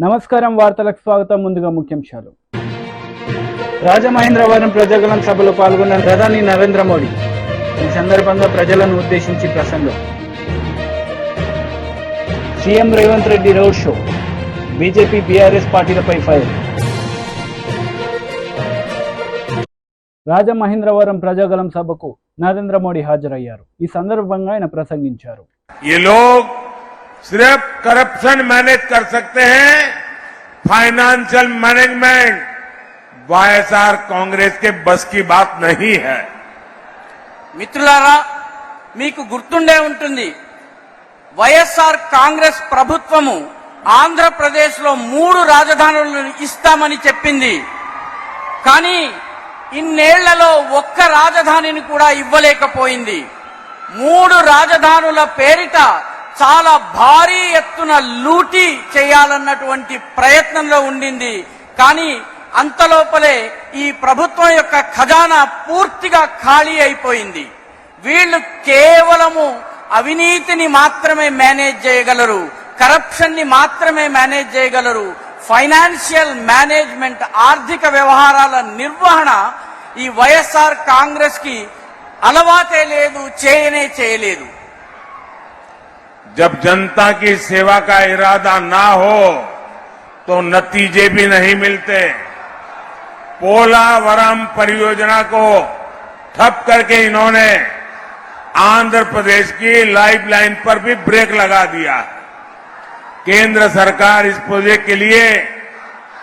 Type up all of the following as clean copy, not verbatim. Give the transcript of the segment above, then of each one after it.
నమస్కారం వార్తలకు స్వాగతం. ముందుగా ముఖ్యాంశాలు. రాజమహేంద్రవరం ప్రజాగలం సభలో పాల్గొన్న ప్రధాని నరేంద్ర మోడీ. ఈ సందర్భంగా ప్రజలను ఉద్దేశించి ప్రసంగం. CM Revanth Reddy road show. BJP BRS పార్టీలపై ఫైర్. రాజమహేంద్రవరం ప్రజాగలం సభకు నరేంద్ర మోడీ హాజరయ్యారు. ఈ సందర్భంగా ఆయన ప్రసంగించారు. सिर्फ करप्शन मैनेज कर सकते हैं, फाइनेंशियल मैनेजमेंट वाईएसआर कांग्रेस के बस की बात नहीं है. మిత్రులారా, మీకు గుర్తుండే ఉంటుంది, వైఎస్ఆర్ కాంగ్రెస్ ప్రభుత్వము ఆంధ్రప్రదేశ్ లో 3 రాజధానులను ఇస్తామని చెప్పింది. కానీ ఇన్నేళ్లలో ఒక్క రాజధానిని కూడా ఇవ్వలేకపోయింది. 3 రాజధానుల పేరిట చాలా భారీ ఎత్తున లూటీ చేయాలన్నటువంటి ప్రయత్నంలో ఉండింది. కానీ అంతలోపలే ఈ ప్రభుత్వం యొక్క ఖజానా పూర్తిగా ఖాళీ అయిపోయింది. వీళ్ళు కేవలము అవినీతిని మాత్రమే మేనేజ్ చేయగలరు, కరప్షన్ ని మాత్రమే మేనేజ్ చేయగలరు. ఫైనాన్షియల్ మేనేజ్మెంట్, ఆర్థిక వ్యవహారాల నిర్వహణ ఈ వైఎస్ఆర్ కాంగ్రెస్ కి అలవాటే లేదు, చేయలేదు. जब जनता की सेवा का इरादा ना हो तो नतीजे भी नहीं मिलते. पोलावरम परियोजना को ठप करके इन्होंने आंध्र प्रदेश की लाइफलाइन पर भी ब्रेक लगा दिया. केंद्र सरकार इस प्रोजेक्ट के लिए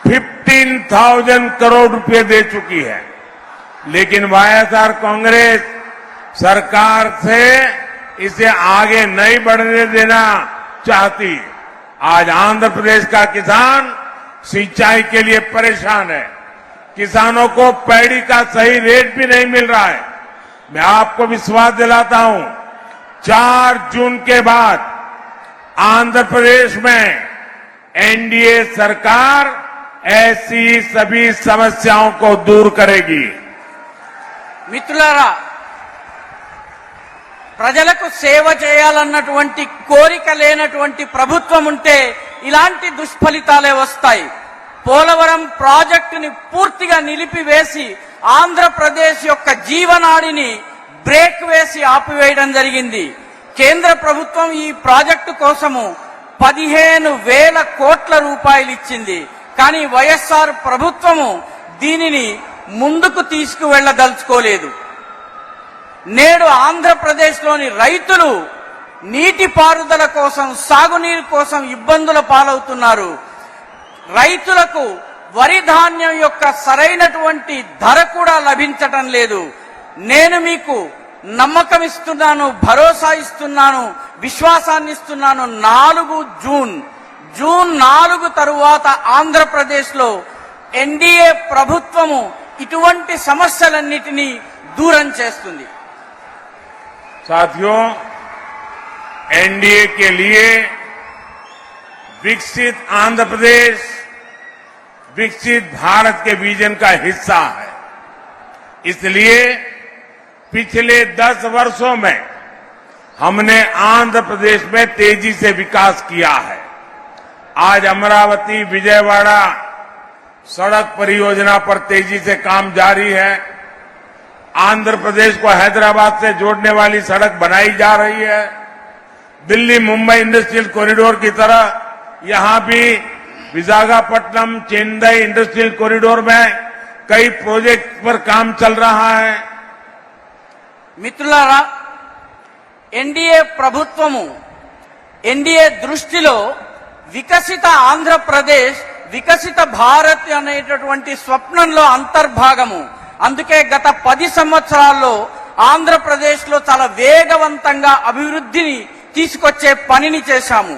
15,000 करोड़ रुपए दे चुकी है, लेकिन वाईएसआर कांग्रेस सरकार से इसे आगे नहीं बढ़ने देना चाहती. आज आंध्र प्रदेश का किसान सिंचाई के लिए परेशान है. किसानों को पैडी का सही रेट भी नहीं मिल रहा है. मैं आपको विश्वास दिलाता हूं, 4 जून के बाद आंध्र प्रदेश में एनडीए सरकार ऐसी सभी समस्याओं को दूर करेगी. మిత్రులారా, ప్రజలకు సేవ చేయాలన్నటువంటి కోరిక లేనటువంటి ప్రభుత్వం ఉంటే ఇలాంటి దుష్ఫలితాలే వస్తాయి. పోలవరం ప్రాజెక్టుని పూర్తిగా నిలిపివేసి ఆంధ్రప్రదేశ్ యొక్క జీవనాడిని బ్రేక్ వేసి ఆపివేయడం జరిగింది. కేంద్ర ప్రభుత్వం ఈ ప్రాజెక్టు కోసము 15,000 కోట్ల రూపాయలు ఇచ్చింది. కానీ వైఎస్ఆర్ ప్రభుత్వము దీనిని ముందుకు తీసుకువెళ్లదలుచుకోలేదు. నేడు ఆంధ్రప్రదేశ్లోని రైతులు నీటిపారుదల కోసం, సాగునీరు కోసం ఇబ్బందుల పాలవుతున్నారు. రైతులకు వరి ధాన్యం యొక్క సరైనటువంటి ధర కూడా లభించటం లేదు. నేను మీకు నమ్మకం ఇస్తున్నాను, భరోసా ఇస్తున్నాను, విశ్వాసాన్ని ఇస్తున్నాను. 4 జూన్ 4 తరువాత ఆంధ్రప్రదేశ్లో ఎన్డీఏ ప్రభుత్వము ఇటువంటి సమస్యలన్నిటినీ దూరం చేస్తుంది. साथियों, एनडीए के लिए विकसित आंध्र प्रदेश विकसित भारत के विजन का हिस्सा है. इसलिए पिछले 10 वर्षों में हमने आंध्र प्रदेश में तेजी से विकास किया है. आज अमरावती विजयवाड़ा सड़क परियोजना पर तेजी से काम जारी है. आंध्र प्रदेश को हैदराबाद से जोड़ने वाली सड़क बनाई जा रही है. दिल्ली मुंबई इंडस्ट्रियल कॉरिडोर की तरह यहां भी विशाखापट्टनम चेन्नई इंडस्ट्रियल कॉरिडोर में कई प्रोजेक्ट पर काम चल रहा है. మిత్రులారా, ఎన్డీఏ ప్రభుత్వము, ఎన్డీఏ దృష్టిలో వికసిత ఆంధ్రప్రదేశ్, వికసిత భారత్ అనేటటువంటి స్వప్నంలో అంతర్భాగము. అందుకే గత 10 సంవత్సరాల్లో ఆంధ్రప్రదేశ్ లో చాలా వేగవంతంగా అభివృద్ధిని తీసుకొచ్చే పనిని చేశాము.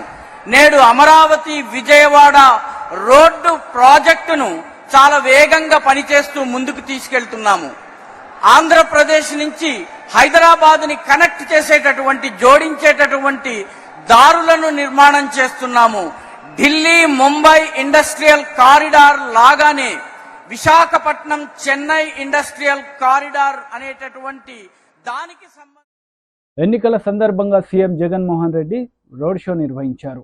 నేడు అమరావతి విజయవాడ రోడ్డు ప్రాజెక్టును చాలా వేగంగా పనిచేస్తూ ముందుకు తీసుకెళ్తున్నాము. ఆంధ్రప్రదేశ్ నుంచి హైదరాబాద్ ని కనెక్ట్ చేసేటటువంటి, జోడించేటటువంటి దారులను నిర్మాణం చేస్తున్నాము. ఢిల్లీ ముంబై ఇండస్ట్రియల్ కారిడార్ లాగానే విశాఖపట్నం చెన్నై ఇండస్ట్రియల్ కారిడార్ అనేటటువంటి దానికి ఎన్నికల సందర్భంగా CM Jaganmohan Reddy road show నిర్వహించారు.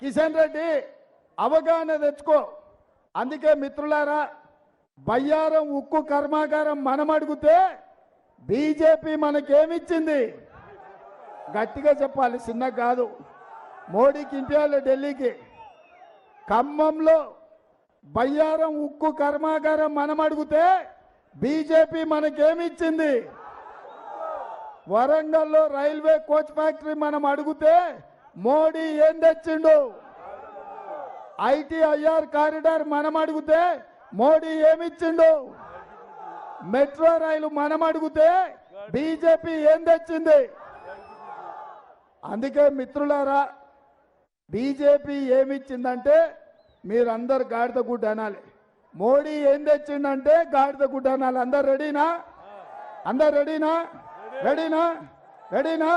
కిషన్ రెడ్డి అవగాహన తెచ్చుకో. అందుకే మిత్రులారా, బయ్యారం ఉక్కు కర్మాగారం మనం అడిగితే బీజేపీ మనకేమిచ్చింది? గట్టిగా చెప్పాలి, చిన్న కాదు. మోడీకి ఇంటియాలి ఢిల్లీకి. ఖమ్మంలో బయ్యారం ఉక్కు కర్మాగారం మనం అడిగితే బీజేపీ మనకేమిచ్చింది? వరంగల్లో రైల్వే కోచ్ ఫ్యాక్టరీ మనం అడిగితే మోడీ ఏం తెచ్చిండు? ఐటీఐఆర్ కారిడార్ మనం అడిగితే మోడీ ఏమిచ్చిండు? మెట్రో రైలు మనం అడిగితే బీజేపీ ఏం తెచ్చింది? అందుకే మిత్రులారా, బీజేపీ ఏమిచ్చిందంటే మీరందరు గాడిద గుడ్డ అనాలి. మోడీ ఏం తెచ్చిందంటే గాడిద గుడ్డ అనాలి. అందరు రెడీనా? అందరు రెడీనా? రెడీనా? రెడీనా?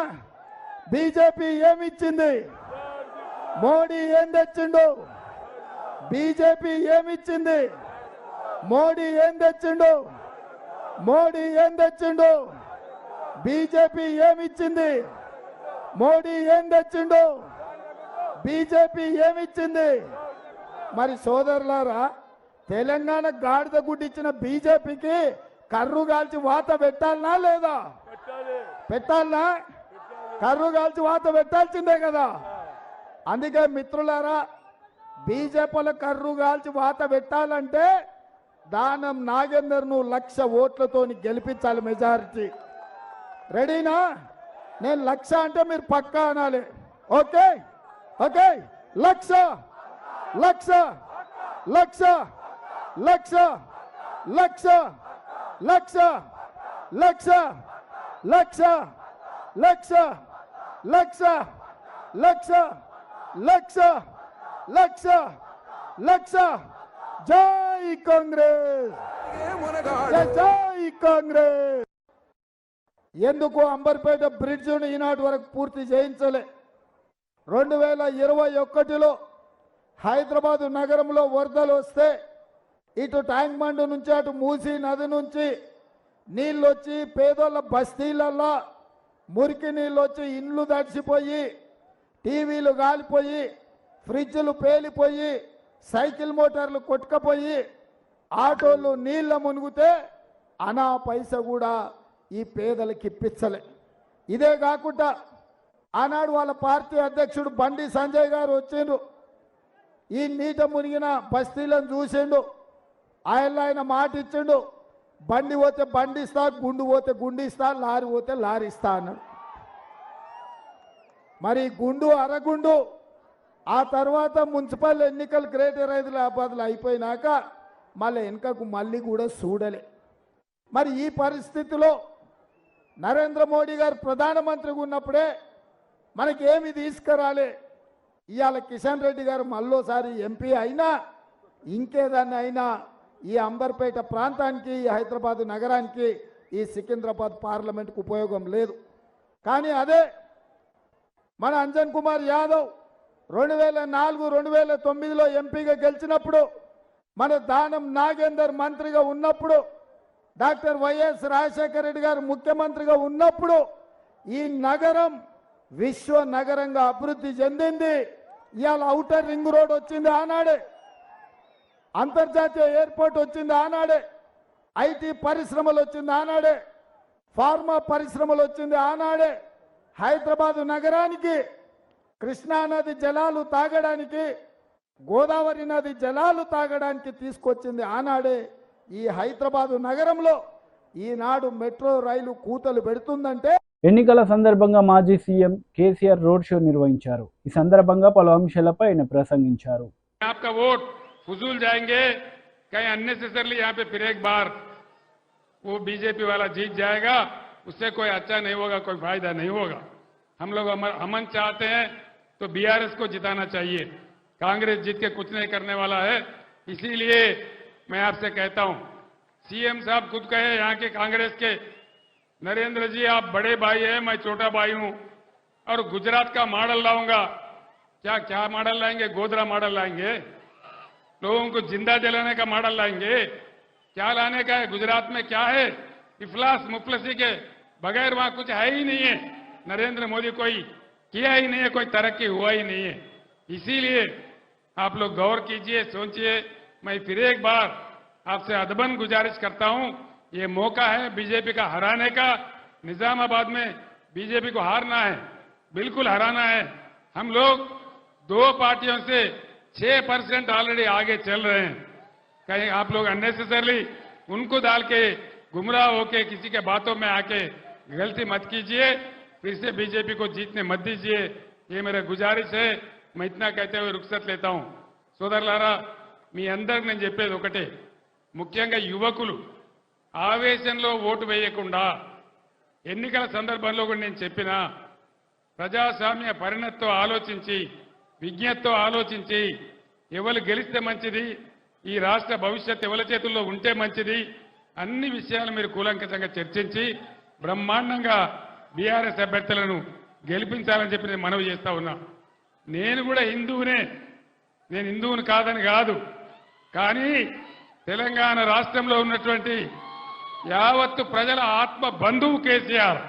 బీజేపీ ఏమిచ్చింది? మోడీ ఏం తెచ్చిండు? బీజేపీ ఏమిచ్చింది? మోడీ ఏం తెచ్చిండు? మోడీ ఏం తెచ్చిండు? బీజేపీ ఏమిచ్చింది? మోడీ ఏం తెచ్చిండు? బీజేపీ ఏమిచ్చింది? మరి సోదరులారా, తెలంగాణ గాడిద గుడ్డిచ్చిన బీజేపీకి కర్రు కాల్చి వాత పెట్టాలనా లేదా? పెట్టాలనా? కర్రు కాల్చి వాత పెట్టాల్సిందే కదా. అందుకే మిత్రులారా, బీజేపీల కర్రు కాల్చి వాత పెట్టాలంటే దానం నాగేందర్ ను 1,00,000 ఓట్లతోని గెలిపించాలి, మెజారిటీ. రెడీనా? నేను 1,00,000 అంటే మీరు పక్కా అనాలి. Okay okay. 1,00,000 1,00,000 1,00,000 1,00,000 1,00,000 1,00,000 1,00,000 1,00,000 1,00,000 1,00,000 1,00,000 1,00,000 1,00,000 1,00,000. జై కాంగ్రెస్, జై కాంగ్రెస్. ఎందుకు అంబర్పేట బ్రిడ్జిని ఈనాటి వరకు పూర్తి చేయించలే? 2021లో హైదరాబాదు నగరంలో వరదలు వస్తే ఇటు ట్యాంక్ బండ్ నుంచి అటు మూసీ నది నుంచి నీళ్ళు వచ్చి పేదోళ్ళ బస్తీలల్లో మురికి నీళ్ళు వచ్చి ఇండ్లు తడిసిపోయి, టీవీలు గాలిపోయి, ఫ్రిడ్జ్లు పేలిపోయి, సైకిల్ మోటార్లు కొట్టుకపోయి, ఆటోలు నీళ్ళ మునిగితే అనా పైస కూడా ఈ పేదలకు ఇప్పించలే. ఇదే కాకుండా ఆనాడు వాళ్ళ పార్టీ అధ్యక్షుడు బండి సంజయ్ గారు వచ్చిండు. ఈ నీట మునిగిన బస్తీలను చూసిండు. ఆయన మాట ఇచ్చిండు, బండి పోతే బండి ఇస్తా, గుండు పోతే గుండు ఇస్తా, లారీ పోతే లారీ ఇస్తా అన్నాడు. మరి గుండు అరగుండు ఆ తర్వాత మున్సిపల్ ఎన్నికలు గ్రేటర్ హైదరాబాద్లో అయిపోయినాక మళ్ళీ వెనుకకు మళ్ళీ కూడా చూడలే. మరి ఈ పరిస్థితిలో నరేంద్ర మోడీ గారు ప్రధానమంత్రిగా ఉన్నప్పుడే మనకి ఏమి తీసుకురాలే? ఇవాళ కిషన్ రెడ్డి గారు మళ్ళోసారి ఎంపీ అయినా ఇంకేదాన్ని అయినా ఈ అంబర్పేట ప్రాంతానికి, ఈ హైదరాబాద్ నగరానికి, ఈ సికింద్రాబాద్ పార్లమెంట్కు ఉపయోగం లేదు. కానీ అదే మన అంజన్ కుమార్ యాదవ్ 2004 2009లో ఎంపీగా గెలిచినప్పుడు, మన దానం నాగేందర్ మంత్రిగా ఉన్నప్పుడు, డాక్టర్ వైఎస్ రాజశేఖర రెడ్డి గారు ముఖ్యమంత్రిగా ఉన్నప్పుడు ఈ నగరం విశ్వ నగరంగా అభివృద్ధి చెందింది. ఇవాళ ఔటర్ రింగ్ రోడ్ వచ్చింది ఆనాడే, అంతర్జాతీయ ఎయిర్పోర్ట్ వచ్చింది ఆనాడే, ఐటీ పరిశ్రమలు వచ్చింది ఆనాడే, ఫార్మా పరిశ్రమలు వచ్చింది ఆనాడే. హైదరాబాదు నగరానికి కృష్ణానది జలాలు తాగడానికి, గోదావరి నది జలాలు తాగడానికి తీసుకొచ్చింది ఆనాడే. ఈ హైదరాబాదు నగరంలో ఈనాడు మెట్రో రైలు కూతలు పెడుతుందంటే. ఎన్నికల సందర్భంగా మాజీ సీఎం కేసీఆర్ రోడ్ షో నిర్వహించారు. ఈ సందర్భంగా పలు అంశాలపై ఆయన ప్రసంగించారు. आपका वोट फजूल जाएंगे, कहीं अननेसेसरली यहाँ पे फिर एक बार वो बीजेपी वाला जीत जाएगा, उससे कोई अच्छा नहीं होगा, कोई फायदा नहीं होगा. हम लोग अमन चाहते हैं तो बीआरएस को जिताना चाहिए. कांग्रेस जीत के कुछ नहीं करने वाला है. इसीलिए मैं आपसे कहता हूं, सीएम साहब खुद कहे यहाँ के कांग्रेस के, नरेंद्र जी आप बड़े भाई हैं, मैं छोटा भाई हूं और गुजरात का मॉडल लाऊंगा. क्या क्या मॉडल लाएंगे? गोधरा मॉडल लाएंगे? लोगों को जिंदा जलाने का मॉडल लाएंगे? क्या लाने का है? गुजरात में क्या है? इफलास मुफलसी के बगैर वहां कुछ है ही नहीं है. नरेंद्र मोदी कोई किया ही नहीं है, कोई तरक्की हुआ ही नहीं है. इसीलिए आप लोग गौर कीजिए, सोचिए। मैं फिर एक बार आपसे अदबन गुजारिश करता हूं, ये मौका है बीजेपी का हराने का। निजामाबाद में बीजेपी को हारना है, बिल्कुल हराना है। हम लोग दो पार्टियों से 6% ऑलरेडी आगे चल रहे हैं। कहीं आप लोग अननेसेसरली उनको डाल के गुमराह होके किसी के बातों में आके गलती मत कीजिए, फिर से बीजेपी को जीतने मत दीजिए, ये मेरा गुजारिश है। मैं इतना कहते हुए रुखसत लेता हूं। సోదరులారా, మీ అందరికి నేను చెప్పేది ఒకటే, ముఖ్యంగా యువకులు ఆవేశంలో ఓటు వేయకుండా ఎన్నికల సందర్భంలో కూడా నేను చెప్పిన ప్రజాస్వామ్య పరిణతితో ఆలోచించి విజ్ఞతతో ఆలోచించి ఎవరు గెలిస్తే మంచిది, ఈ రాష్ట్ర భవిష్యత్తు ఎవరి చేతుల్లో ఉంటే మంచిది, అన్ని విషయాలు మీరు కూలంకషంగా చర్చించి బ్రహ్మాండంగా బీఆర్ఎస్ అభ్యర్థులను గెలిపించాలని చెప్పి నేను మనవి చేస్తా ఉన్నా. నేను కూడా హిందువునే, నేను హిందువుని కాదని కాదు, కానీ తెలంగాణ రాష్ట్రంలో ఉన్నటువంటి యావత్తు ప్రజల ఆత్మ బంధువు కేసీఆర్.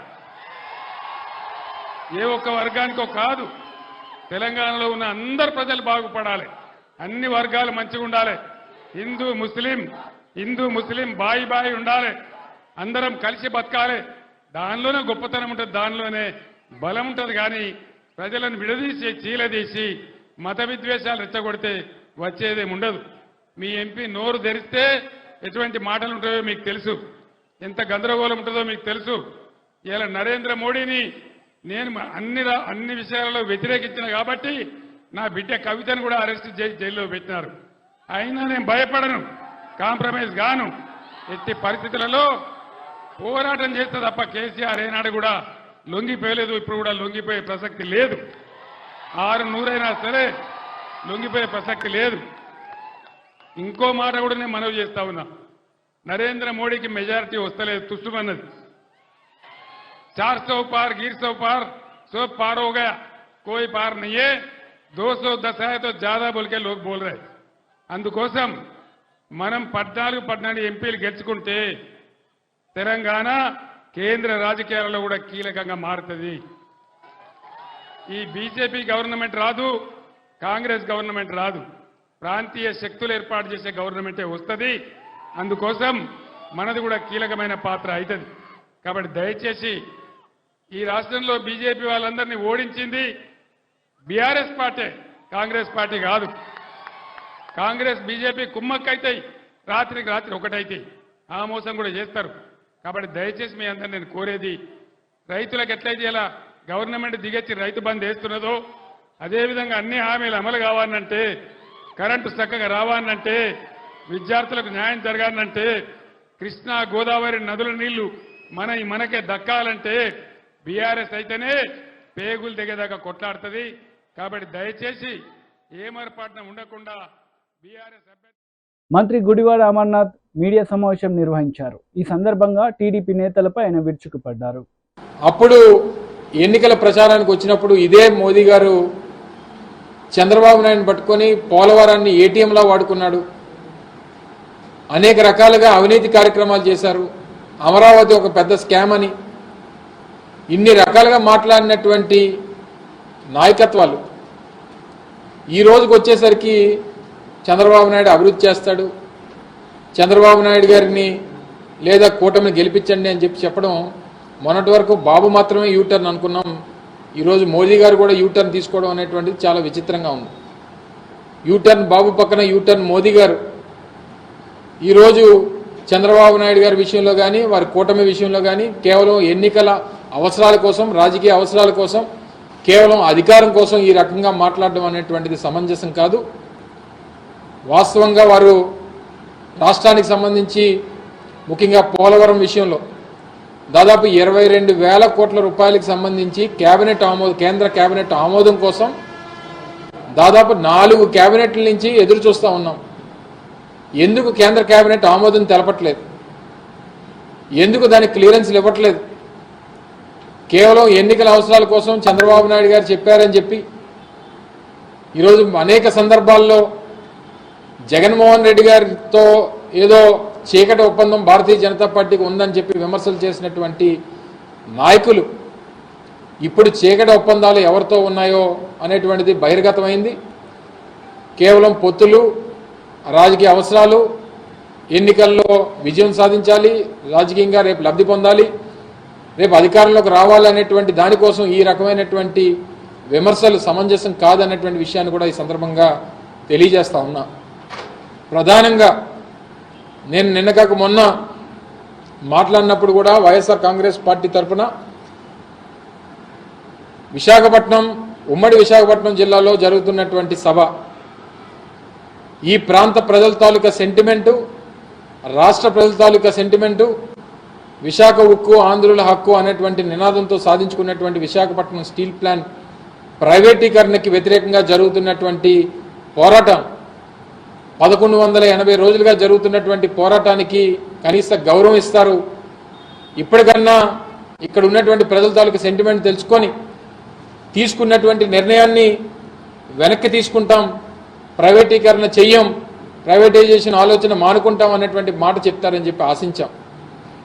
ఏ ఒక్క వర్గానికో కాదు, తెలంగాణలో ఉన్న అందరు ప్రజలు బాగుపడాలి, అన్ని వర్గాలు మంచిగా ఉండాలి. హిందూ ముస్లిం బాయి బాయి ఉండాలి, అందరం కలిసి బతకాలి. దానిలోనే గొప్పతనం ఉంటుంది, దానిలోనే బలం ఉంటుంది. కానీ ప్రజలను విడదీసి చీలదీసి మత విద్వేషాలు రెచ్చగొడితే వచ్చేదేం ఉండదు. మీ ఎంపీ నోరు తెరిస్తే ఎటువంటి మాటలు ఉంటాయో మీకు తెలుసు, ఎంత గందరగోళం ఉంటుందో మీకు తెలుసు. ఇలా నరేంద్ర మోడీని నేను అన్ని విషయాలలో వ్యతిరేకించిన కాబట్టి నా బిడ్డ కవితను కూడా అరెస్ట్ చేసి జైల్లో పెట్టినారు. అయినా నేను భయపడను, కాంప్రమైజ్ గాను. ఎట్టి పరిస్థితులలో పోరాటం చేస్తే తప్ప కేసీఆర్ ఏనాడు కూడా లొంగిపోయలేదు, ఇప్పుడు కూడా లొంగిపోయే ప్రసక్తి లేదు. 600 సరే లొంగిపోయే ప్రసక్తి లేదు. ఇంకో మాట కూడా నేను మనవి చేస్తా ఉన్నా, నరేంద్ర మోడీకి మెజారిటీ వస్తలేదు, తుస్సుమన్నది. 400 पार गिर 100 पार 100 पार हो गया, कोई पार नहीं है. 210 है तो ज्यादा बोल के लोग बोल रहे. అందుకోసం మనం 14 ఎంపీలు గెలుచుకుంటే తెలంగాణ కేంద్ర రాజకీయాలలో కూడా కీలకంగా మారుతుంది. ఈ బీజేపీ గవర్నమెంట్ రాదు, కాంగ్రెస్ గవర్నమెంట్ రాదు, ప్రాంతీయ శక్తులు ఏర్పాటు చేసే గవర్నమెంటే వస్తుంది. అందుకోసం మనది కూడా కీలకమైన పాత్ర అవుతుంది. కాబట్టి దయచేసి ఈ రాష్ట్రంలో బీజేపీ వాళ్ళందరినీ ఓడించింది బీఆర్ఎస్ పార్టీ, కాంగ్రెస్ పార్టీ కాదు. కాంగ్రెస్ బీజేపీ కుమ్మక్కైతాయి, రాత్రికి రాత్రి ఒకటైతాయి, ఆ మోసం కూడా చేస్తారు. కాబట్టి దయచేసి మీ అందరూ నేను కోరేది, రైతులకు ఎట్లయితే ఇలా గవర్నమెంట్ దిగొచ్చి రైతు బంద్ వేస్తున్నదో అదేవిధంగా అన్ని హామీలు అమలు కావాలంటే, కరెంటు చక్కగా రావాలంటే, విద్యార్థులకు న్యాయం జరగాలంటే, కృష్ణా గోదావరి నదుల నీళ్లు మనకే దక్కాలంటే బీఆర్ఎస్ అయితేనే పేగులు దిగేదాకా కొట్లాడుతుంది. కాబట్టి దయచేసి ఏమరపాటున ఉండకుండా బీఆర్ఎస్ మంత్రి గుడివాడ అమర్నాథ్ మీడియా సమావేశం నిర్వహించారు. ఈ సందర్భంగా టీడీపీ నేతలపై ఆయన విరుచుకుపడ్డారు. అప్పుడు ఎన్నికల ప్రచారానికి వచ్చినప్పుడు ఇదే మోదీ గారు చంద్రబాబు నాయుడుని పట్టుకొని పోలవరాన్ని ఏటీఎంలా వాడుకున్నాడు, అనేక రకాలుగా అవినీతి కార్యక్రమాలు చేశారు, అమరావతి ఒక పెద్ద స్కామ్ అని ఇన్ని రకాలుగా మాట్లాడినటువంటి నాయకత్వాలు ఈ రోజుకి వచ్చేసరికి చంద్రబాబు నాయుడు అభివృద్ధి చేస్తాడు, చంద్రబాబు నాయుడు గారిని లేదా కూటమిని గెలిపించండి అని చెప్పడం, మొన్నటి వరకు బాబు మాత్రమే యూటర్న్ అనుకున్నాం, ఈరోజు మోదీ గారు కూడా యూటర్న్ తీసుకోవడం అనేటువంటిది చాలా విచిత్రంగా ఉంది. యూటర్న్ బాబు పక్కన యూటర్న్ మోదీ గారు ఈరోజు చంద్రబాబు నాయుడు గారి విషయంలో కానీ వారి కూటమి విషయంలో కానీ కేవలం ఎన్నికల అవసరాల కోసం, రాజకీయ అవసరాల కోసం, కేవలం అధికారం కోసం ఈ రకంగా మాట్లాడడం అనేటువంటిది సమంజసం కాదు. వాస్తవంగా వారు రాష్ట్రానికి సంబంధించి ముఖ్యంగా పోలవరం విషయంలో దాదాపు 22,000 కోట్ల రూపాయలకు సంబంధించి కేంద్ర కేబినెట్ ఆమోదం కోసం దాదాపు 4 కేబినెట్ల నుంచి ఎదురు చూస్తూ ఉన్నాం. ఎందుకు కేంద్ర కేబినెట్ ఆమోదం తెలపట్లేదు? ఎందుకు దానికి క్లియరెన్స్లు ఇవ్వట్లేదు? కేవలం ఎన్నికల అవసరాల కోసం చంద్రబాబు నాయుడు గారు చెప్పారని చెప్పి ఈరోజు అనేక సందర్భాల్లో జగన్మోహన్ రెడ్డి గారితో ఏదో చీకటి ఒప్పందం భారతీయ జనతా పార్టీకి ఉందని చెప్పి విమర్శలు చేసినటువంటి నాయకులు ఇప్పుడు చీకటి ఒప్పందాలు ఎవరితో ఉన్నాయో అనేటువంటిది బహిర్గతమైంది. కేవలం పొత్తులు, రాజకీయ అవసరాలు, ఎన్నికల్లో విజయం సాధించాలి, రాజకీయంగా రేపు లబ్ధి పొందాలి, రేపు అధికారంలోకి రావాలనేటువంటి దానికోసం ఈ రకమైనటువంటి విమర్శలు సమంజసం కాదనేటువంటి విషయాన్ని కూడా ఈ సందర్భంగా తెలియజేస్తా ఉన్నా. ప్రధానంగా నేను నిన్న కాక మొన్న మాట్లాడినప్పుడు కూడా వైఎస్ఆర్ కాంగ్రెస్ పార్టీ తరఫున విశాఖపట్నం, ఉమ్మడి విశాఖపట్నం జిల్లాలో జరుగుతున్నటువంటి సభ ఈ ప్రాంత ప్రజల తాలూకా సెంటిమెంటు, రాష్ట్ర ప్రజల తాలూకా సెంటిమెంటు, విశాఖ ఉక్కు ఆంధ్రుల హక్కు అనేటువంటి నినాదంతో సాధించుకున్నటువంటి విశాఖపట్నం స్టీల్ ప్లాంట్ ప్రైవేటీకరణకి వ్యతిరేకంగా జరుగుతున్నటువంటి పోరాటం 1180 రోజులుగా జరుగుతున్నటువంటి పోరాటానికి కనీస గౌరవం ఇస్తారు. ఇప్పటికన్నా ఇక్కడ ఉన్నటువంటి ప్రజల తాలూకా సెంటిమెంట్ తెలుసుకొని తీసుకున్నటువంటి నిర్ణయాన్ని వెనక్కి తీసుకుంటాం, ప్రైవేటీకరణ చెయ్యం, ప్రైవేటైజేషన్ ఆలోచన మానుకుంటాం అనేటువంటి మాట చెప్తారని చెప్పి ఆశించాం.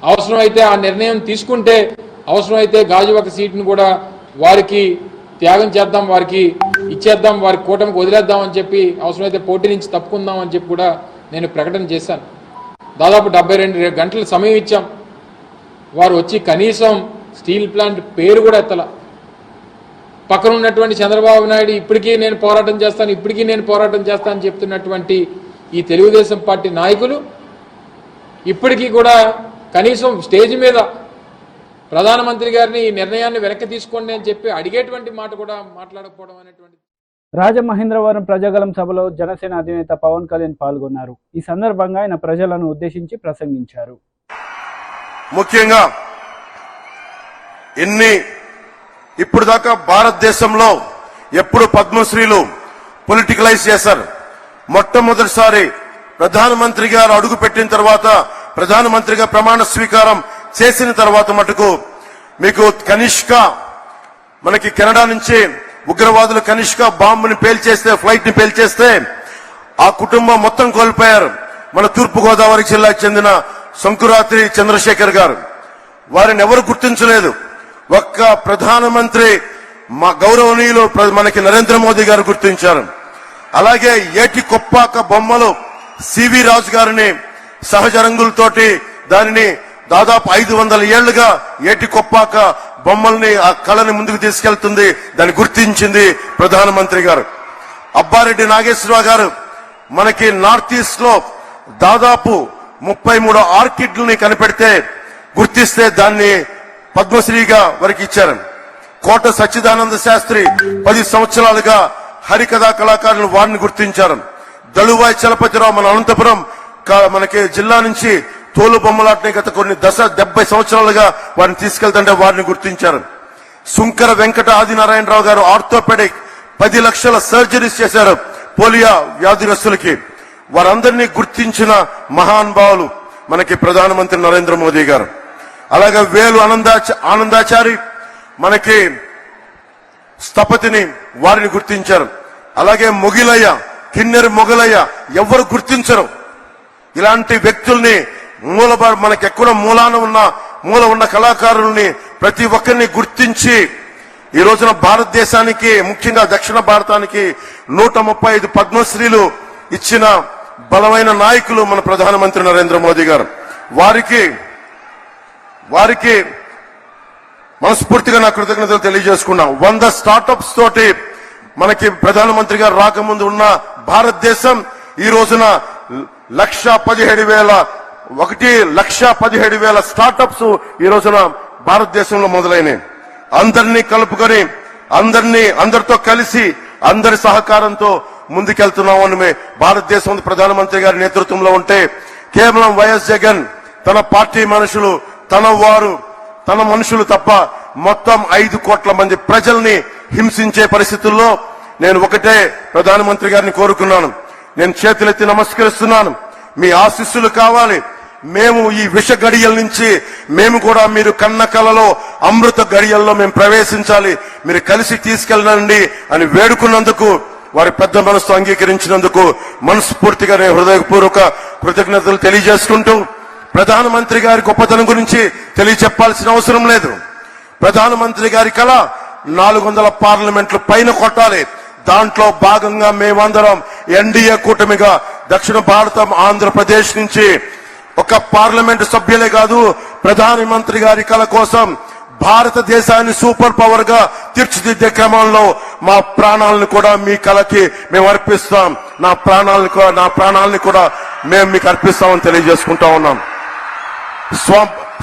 అవసరమైతే ఆ నిర్ణయం తీసుకుంటే అవసరమైతే గాజువాక సీట్ను కూడా వారికి త్యాగం చేద్దాం, వారికి ఇచ్చేద్దాం, వారి కూటమికి వదిలేద్దాం అని చెప్పి, అవసరమైతే పోటీ నుంచి తప్పుకుందాం అని చెప్పి కూడా నేను ప్రకటన చేశాను. దాదాపు 72 గంటల సమయం ఇచ్చాం. వారు వచ్చి కనీసం స్టీల్ ప్లాంట్ పేరు కూడా ఎత్తల. పక్కన ఉన్నటువంటి చంద్రబాబు నాయుడు ఇప్పటికీ నేను పోరాటం చేస్తాను, ఇప్పటికీ నేను పోరాటం చేస్తాను అని చెప్తున్నటువంటి ఈ తెలుగుదేశం పార్టీ నాయకులు ఇప్పటికీ కూడా కనీసం స్టేజ్ మీద ప్రధానమంత్రి గారిని ఈ నిర్ణయాన్ని వెనక్కి తీసుకోండి అని చెప్పి అడిగేటువంటి మాట కూడా మాట్లాడకపోవడం అనేటువంటి. రాజమహేంద్రవరం ప్రజాగలం సభలో జనసేన అధినేత పవన్ కళ్యాణ్ పాల్గొన్నారు. ఈ సందర్భంగా ఆయన ప్రజలను ఉద్దేశించి ప్రసంగించారు. ముఖ్యంగా ఇప్పుడు దాకా భారతదేశంలో ఎప్పుడు పద్మశ్రీలు పొలిటికలైజ్ చేశారు. మొట్టమొదటిసారి ప్రధానమంత్రి గారు అడుగు పెట్టిన తర్వాత, ప్రధానమంత్రిగా ప్రమాణ స్వీకారం చేసిన తర్వాత మటుకు మీకు కనిష్క, మనకి కెనడా నుంచి ఉగ్రవాదులు కనిష్క బాంబుని పేల్చేస్తే, ఫ్లైట్ ని పేల్చేస్తే ఆ కుటుంబం మొత్తం కోల్పోయారు. మన తూర్పుగోదావరి జిల్లాకు చెందిన శంకురాత్రి చంద్రశేఖర్ గారు, వారిని ఎవరు గుర్తించలేదు. ఒక్క ప్రధానమంత్రి మా గౌరవనీయులు మనకి నరేంద్ర మోదీ గారు గుర్తించారు. అలాగే ఏటి కొప్పాక బొమ్మలు సివి రాజు గారిని సహజ రంగులతోటి దానిని దాదాపు 500 ఏళ్లుగా ఏటి కొప్పాక బొమ్మల్ని, ఆ కళని ముందుకు తీసుకెళ్తుంది, దాన్ని గుర్తించింది ప్రధానమంత్రి గారు. అబ్బారెడ్డి నాగేశ్వరరావు గారు మనకి నార్త్ ఈస్ట్ లో దాదాపు 33 ఆర్కిడ్లని కనిపెడితే, గుర్తిస్తే దాన్ని పద్మశ్రీగా వారికి ఇచ్చారు. కోట సచ్చిదానంద శాస్త్రి 10 సంవత్సరాలుగా హరికథా కళాకారులు వారిని గుర్తించారు. దళువాయి చలపతిరావు మన అనంతపురం మనకి జిల్లా నుంచి తోలు బొమ్మలాటని గత కొన్ని 70 సంవత్సరాలుగా వారిని తీసుకెళ్తుంటే వారిని గుర్తించారు. సుంకర వెంకట ఆదినారాయణరావు గారు ఆర్థోపెడిక్ 10 లక్షల సర్జరీస్ చేశారు పోలియో వ్యాధిగ్రస్తులకి. వారందరినీ గుర్తించిన మహానుభావులు మనకి ప్రధానమంత్రి నరేంద్ర మోదీ గారు. అలాగే వేలు ఆనందాచారి మనకి స్థపతిని, వారిని గుర్తించారు. అలాగే మొగిలయ్య, కిన్నెర మొగలయ్య ఎవరు గుర్తించరు. ఇలాంటి వ్యక్తుల్ని మనకి ఎక్కడ మూల ఉన్న కళాకారుల్ని ప్రతి ఒక్కరిని గుర్తించి ఈ రోజున భారతదేశానికి, ముఖ్యంగా దక్షిణ భారతానికి 135 పద్మశ్రీలు ఇచ్చిన బలమైన నాయకులు మన ప్రధానమంత్రి నరేంద్ర మోదీ గారు. వారికి మనస్ఫూర్తిగా నా కృతజ్ఞతలు తెలియజేసుకున్నాం. 100 స్టార్టప్స్ తోటి మనకి ప్రధానమంత్రి గారు రాకముందు ఉన్న భారతదేశం ఈ రోజున 1,17,000 స్టార్టప్స్ ఈ రోజున భారతదేశంలో మొదలైనవి. అందరినీ కలుపుకొని, అందరితో కలిసి, అందరి సహకారంతో ముందుకెళ్తున్నామని భారతదేశం ప్రధానమంత్రి గారి నేతృత్వంలో ఉంటే, కేవలం వైఎస్ జగన్ తన పార్టీ మనుషులు, తన మనుషులు తప్ప మొత్తం 5 కోట్ల మంది ప్రజల్ని హింసించే పరిస్థితుల్లో నేను ఒకటే ప్రధానమంత్రి గారిని కోరుకున్నాను. నేను చేతులెత్తి నమస్కరిస్తున్నాను. మీ ఆశీస్సులు కావాలి. మేము ఈ విష గడియల నుంచి మేము కూడా మీరు కన్న కలలో అమృత గడియల్లో మేము ప్రవేశించాలి, మీరు కలిసి తీసుకెళ్ళండి అని వేడుకున్నందుకు, వారి పెద్ద మనసుతో అంగీకరించినందుకు మనస్ఫూర్తిగా నేను హృదయపూర్వక కృతజ్ఞతలు తెలియజేసుకుంటూ, ప్రధానమంత్రి గారి గొప్పతనం గురించి తెలియచెప్పాల్సిన అవసరం లేదు. ప్రధానమంత్రి గారి కళ 400 పార్లమెంట్లు పైన కొట్టాలి. దాంట్లో భాగంగా మేమందరం ఎన్డీఏ కూటమిగా దక్షిణ భారతం ఆంధ్రప్రదేశ్ నుంచి ఒక పార్లమెంటు సభ్యులే కాదు, ప్రధానమంత్రి గారి కళ కోసం భారతదేశాన్ని సూపర్ పవర్ గా తీర్చిదిద్దే క్రమంలో మా ప్రాణాలను కూడా మీ కళకి మేము అర్పిస్తాం. నా ప్రాణాలను కూడా మేము మీకు అర్పిస్తామని తెలియజేసుకుంటా ఉన్నాం.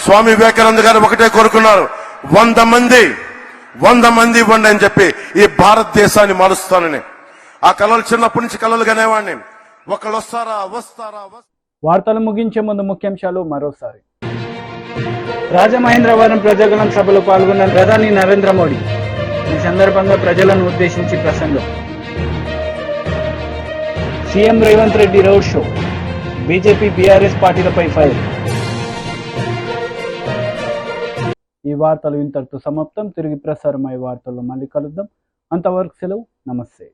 స్వామి వివేకానంద గారు ఒకటే కోరుకున్నారు, 100 మంది ఇవ్వండి అని చెప్పి ఈ భారతదేశాన్ని మారుస్తానని. ఆ కళలు చిన్నప్పటి నుంచి కళలు కనేవాడిని. ఒకళ్ళు వస్తారా. వార్తలు ముగించే ముందు ముఖ్యాంశాలు మరోసారి. రాజమహేంద్రవరం ప్రజాగళం సభలో పాల్గొన్న ప్రధాని నరేంద్ర మోడీ. ఈ సందర్భంగా ప్రజలను ఉద్దేశించి ప్రసంగం. CM Revanth Reddy road show. BJP BRS పార్టీలపై ఫైర్. ఈ వార్తలు ఇంతటితో సమాప్తం. తిరిగి ప్రసారమయ్యే వార్తల్లో మళ్ళీ కలుద్దాం. అంతవరకు సెలవు. నమస్తే.